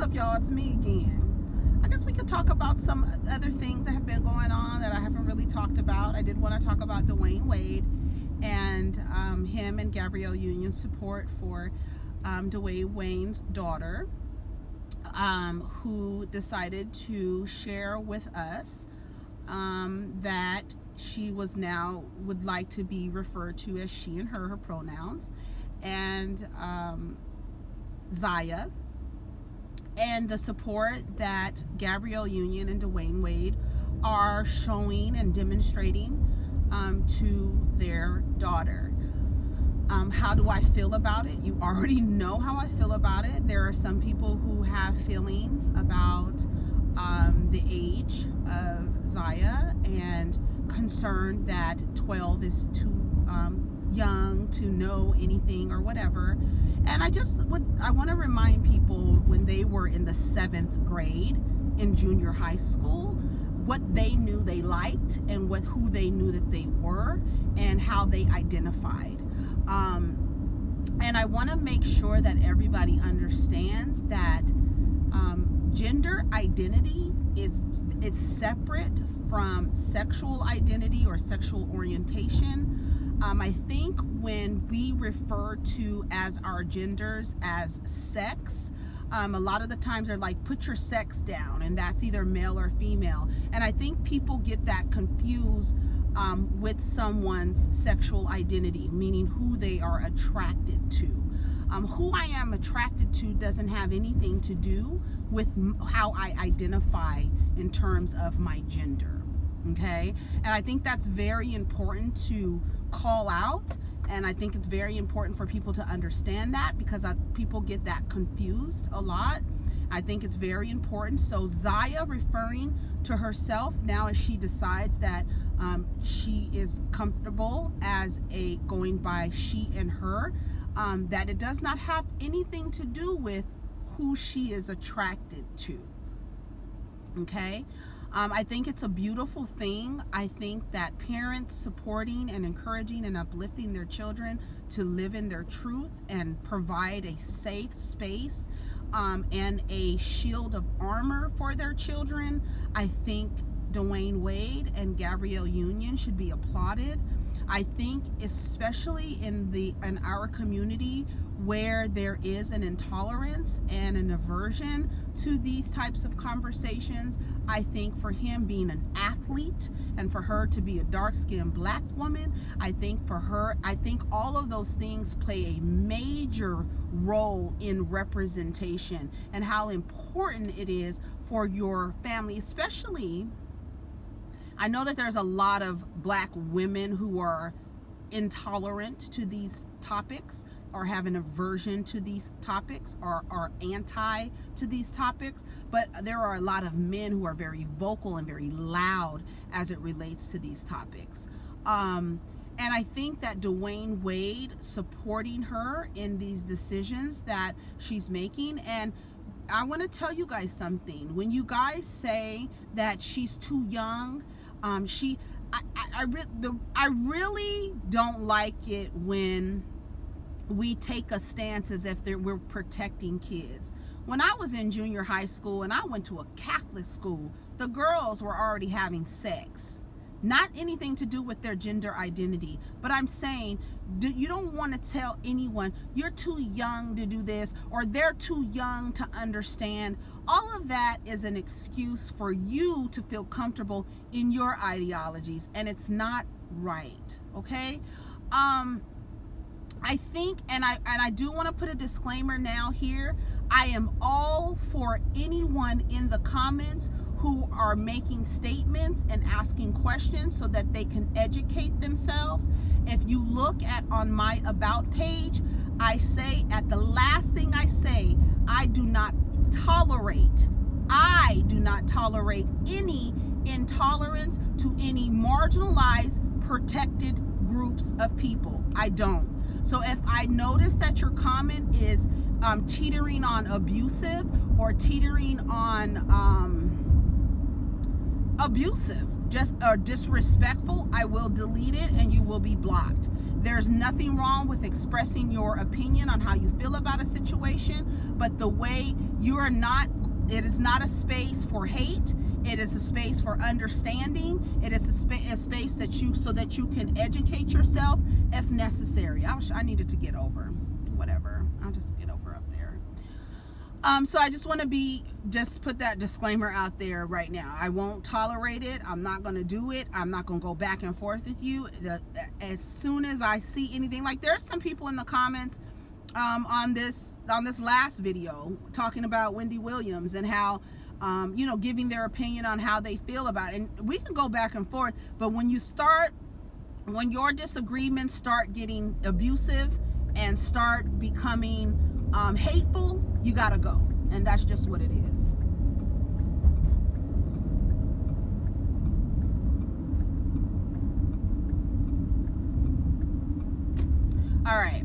up, y'all? It's me again. I guess we could talk about some other things that have been going on that I haven't really talked about. I did want to talk about Dwayne Wade and him and Gabrielle Union support for Dwayne Wayne's daughter, who decided to share with us that she would like to be referred to as she and her pronouns, and Zaya, and the support that Gabrielle Union and Dwayne Wade are showing and demonstrating to their daughter. How do I feel about it? You already know how I feel about it. There are some people who have feelings about the age of Zaya and concerned that 12 is too young to know anything or whatever. And I want to remind people, when they were in the 7th grade in junior high school, what they knew they liked and who they knew that they were and how they identified. And I want to make sure that everybody understands that gender identity is separate from sexual identity or sexual orientation. I think when we refer to as our genders as sex, a lot of the times they're like, put your sex down, and that's either male or female. And I think people get that confused with someone's sexual identity, meaning who they are attracted to. Who I am attracted to doesn't have anything to do with how I identify in terms of my gender. Okay? And I think that's very important to call out, and I think it's very important for people to understand that, because people get that confused a lot. I think it's very important. So Zaya referring to herself now, as she decides that she is comfortable as going by she and her, that it does not have anything to do with who she is attracted to. Okay? I think it's a beautiful thing. I think that parents supporting and encouraging and uplifting their children to live in their truth and provide a safe space and a shield of armor for their children, I think Dwayne Wade and Gabrielle Union should be applauded. I think especially in our community, where there is an intolerance and an aversion to these types of conversations, I think for him being an athlete and for her to be a dark-skinned black woman, I think all of those things play a major role in representation and how important it is for your family. Especially, I know that there's a lot of black women who are intolerant to these topics, or have an aversion to these topics, or are anti to these topics, but there are a lot of men who are very vocal and very loud as it relates to these topics. And I think that Dwayne Wade supporting her in these decisions that she's making, and I want to tell you guys something. When you guys say that she's too young, I really don't like it when we take a stance as if we're protecting kids. When I was in junior high school and I went to a Catholic school, the girls were already having sex. Not anything to do with their gender identity. But I'm saying, you don't want to tell anyone you're too young to do this, or they're too young to understand. All of that is an excuse for you to feel comfortable in your ideologies, and it's not right. Okay? I think, and I do want to put a disclaimer now here. I am all for anyone in the comments who are making statements and asking questions so that they can educate themselves. If you look on my about page, I say, at the last thing I say, I do not tolerate any intolerance to any marginalized, protected groups of people. I don't. So if I notice that your comment is teetering on abusive or teetering on or disrespectful, I will delete it and you will be blocked. There's nothing wrong with expressing your opinion on how you feel about a situation, but but the way you are not, it is not a space for hate. It is a space for understanding. It is a space that so that you can educate yourself if necessary. I needed to get over, whatever. I'll just get over up there. So I just want to just put that disclaimer out there right now. I won't tolerate it. I'm not going to do it. I'm not going to go back and forth with you. As soon as I see anything, like there's some people in the comments on this last video talking about Wendy Williams and how giving their opinion on how they feel about it. And we can go back and forth, but when your disagreements start getting abusive and start becoming hateful, you gotta go. And that's just what it is. All right.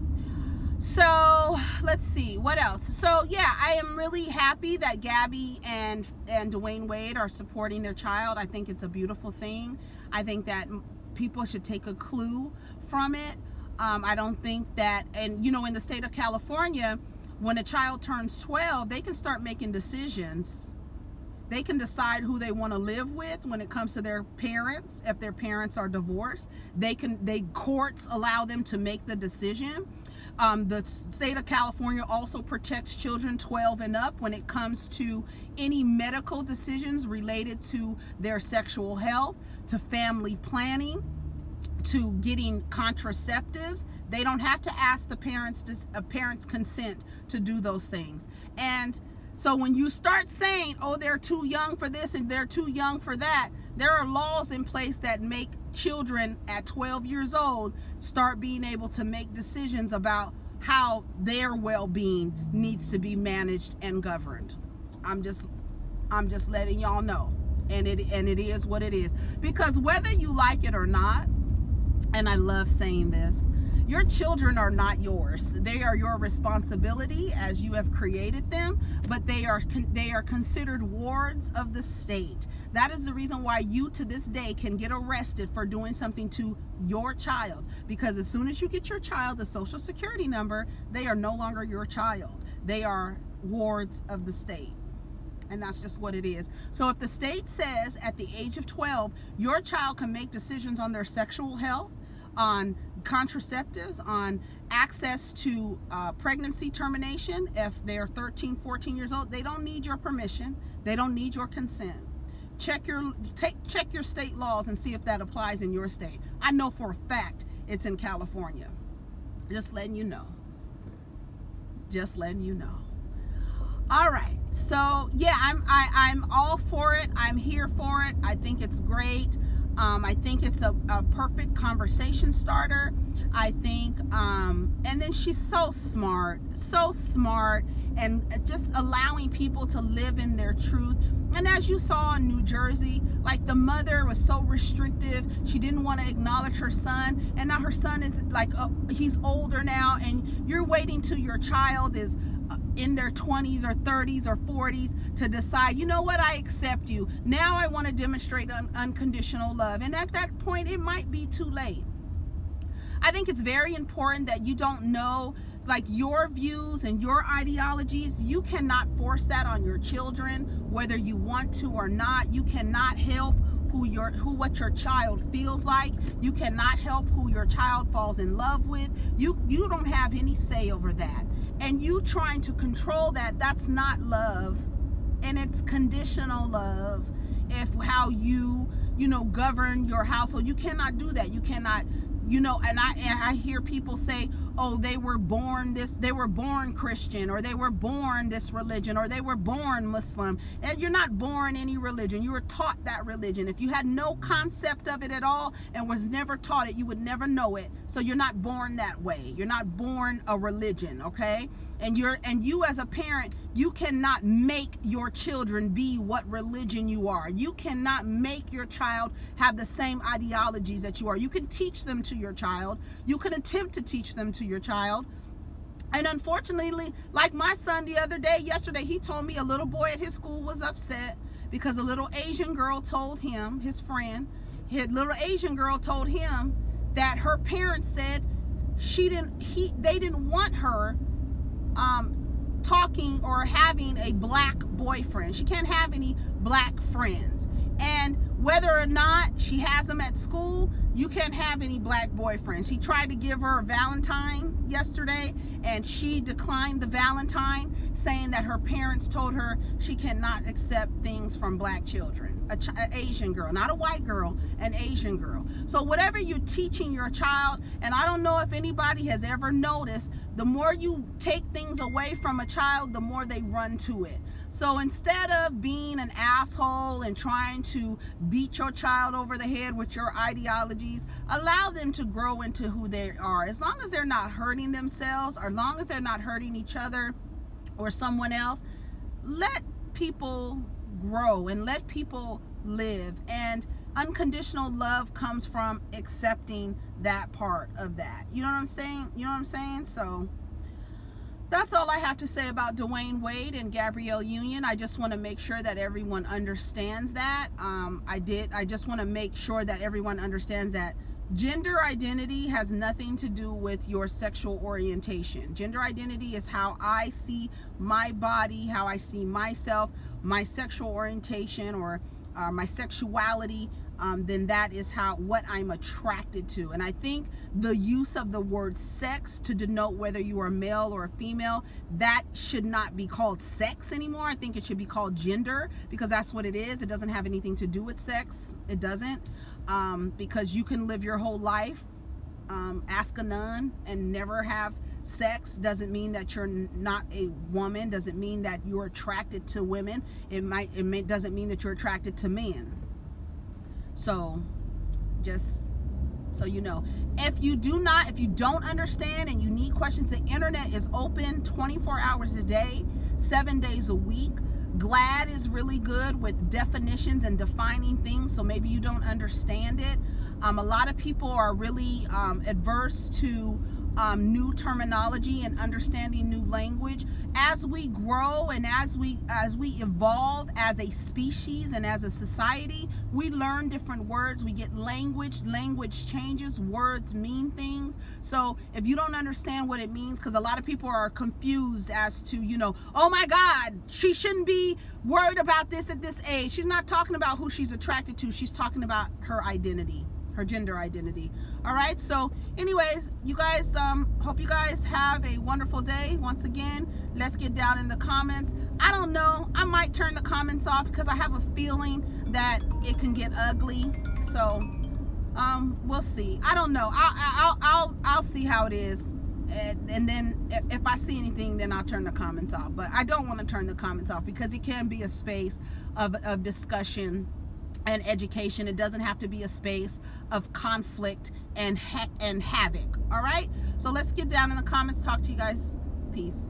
So let's see what else. So yeah, I am really happy that Gabby and Dwayne Wade are supporting their child. I think it's a beautiful thing. I think that people should take a clue from it. I don't think that, and in the state of California, when a child turns 12, they can start making decisions. They can decide who they want to live with when it comes to their parents. If their parents are divorced, courts allow them to make the decision. The state of California also protects children 12 and up when it comes to any medical decisions related to their sexual health, to family planning, to getting contraceptives. They don't have to ask the parents' consent to do those things. And so when you start saying, oh, they're too young for this and they're too young for that, there are laws in place that make children at 12 years old start being able to make decisions about how their well-being needs to be managed and governed. I'm just letting y'all know. And it is what it is. Because whether you like it or not, and I love saying this, your children are not yours. They are your responsibility as you have created them, but they are considered wards of the state. That is the reason why you to this day can get arrested for doing something to your child, because as soon as you get your child a social security number, they are no longer your child. They are wards of the state. And that's just what it is. So if the state says at the age of 12, your child can make decisions on their sexual health, on contraceptives, on access to pregnancy termination, if they're 13, 14 years old, they don't need your permission. They don't need your consent. Check your state laws and see if that applies in your state. I know for a fact it's in California. Just letting you know. Just letting you know. All right. So yeah, I'm all for it. I'm here for it. I think it's great. I think it's a perfect conversation starter. I think, and then she's so smart, and just allowing people to live in their truth. And as you saw in New Jersey, like the mother was so restrictive. She didn't want to acknowledge her son. And now her son is like, he's older now, and you're waiting till your child is in their 20s or 30s or 40s to decide, you know what, I accept you. Now I want to demonstrate unconditional love. And at that point, it might be too late. I think it's very important that you don't know, like, your views and your ideologies. You cannot force that on your children, whether you want to or not. You cannot help what your child feels like. You cannot help who your child falls in love with. You don't have any say over that. And you trying to control that's not love. And it's conditional love. If how you govern your household, you cannot do that. You cannot, and I hear people say, oh, they were born Christian, or they were born this religion, or they were born Muslim. And you're not born any religion. You were taught that religion. If you had no concept of it at all and was never taught it, you would never know it. So you're not born that way. You're not born a religion, okay? And you as a parent, you cannot make your children be what religion you are. You cannot make your child have the same ideologies that you are. You can teach them to your child. You can attempt to teach them to your child. And unfortunately, like my son yesterday, he told me a little boy at his school was upset because a little Asian girl told him, his friend, little Asian girl told him that her parents said they didn't want her talking or having a black boyfriend. She can't have any black friends. And whether or not she has them at school, you can't have any black boyfriends. He tried to give her a Valentine yesterday, and she declined the Valentine, saying that her parents told her she cannot accept things from black children. An Asian girl, not a white girl, an Asian girl. So whatever you're teaching your child, and I don't know if anybody has ever noticed, the more you take things away from a child, the more they run to it. So instead of being an asshole and trying to beat your child over the head with your ideologies, allow them to grow into who they are. As long as they're not hurting themselves, or as long as they're not hurting each other or someone else, let people grow and let people live. And unconditional love comes from accepting that part of that. You know what I'm saying? You know what I'm saying? So that's all I have to say about Dwayne Wade and Gabrielle Union. I just want to make sure that everyone understands that. I just want to make sure that everyone understands that gender identity has nothing to do with your sexual orientation. Gender identity is how I see my body, how I see myself, my sexual orientation, or my sexuality. Then that is what I'm attracted to. And I think the use of the word sex to denote whether you are male or a female, that should not be called sex anymore. I think it should be called gender, because that's what it is. It doesn't have anything to do with sex. It doesn't. Because you can live your whole life, ask a nun, and never have sex. Doesn't mean that you're not a woman. Doesn't mean that you're attracted to women. It doesn't mean that you're attracted to men. So just so you know, if you don't understand and you need questions, the internet is open 24 hours a day, 7 days a week. GLAD is really good with definitions and defining things, so maybe you don't understand it. A lot of people are really adverse to new terminology and understanding new language. As we grow and as we evolve as a species and as a society, we learn different words. We get language changes, words mean things. So if you don't understand what it means, because a lot of people are confused as to, oh my God, she shouldn't be worried about this at this age. She's not talking about who she's attracted to. She's talking about her identity, her gender identity. All right, so anyways, you guys, hope you guys have a wonderful day. Once again, let's get down in the comments. I don't know, I might turn the comments off because I have a feeling that it can get ugly. So we'll see. I don't know. I'll see how it is, and then if I see anything, then I'll turn the comments off. But I don't want to turn the comments off because it can be a space of discussion and education. It doesn't have to be a space of conflict and havoc. All right, so let's get down in the comments. Talk to you guys. Peace.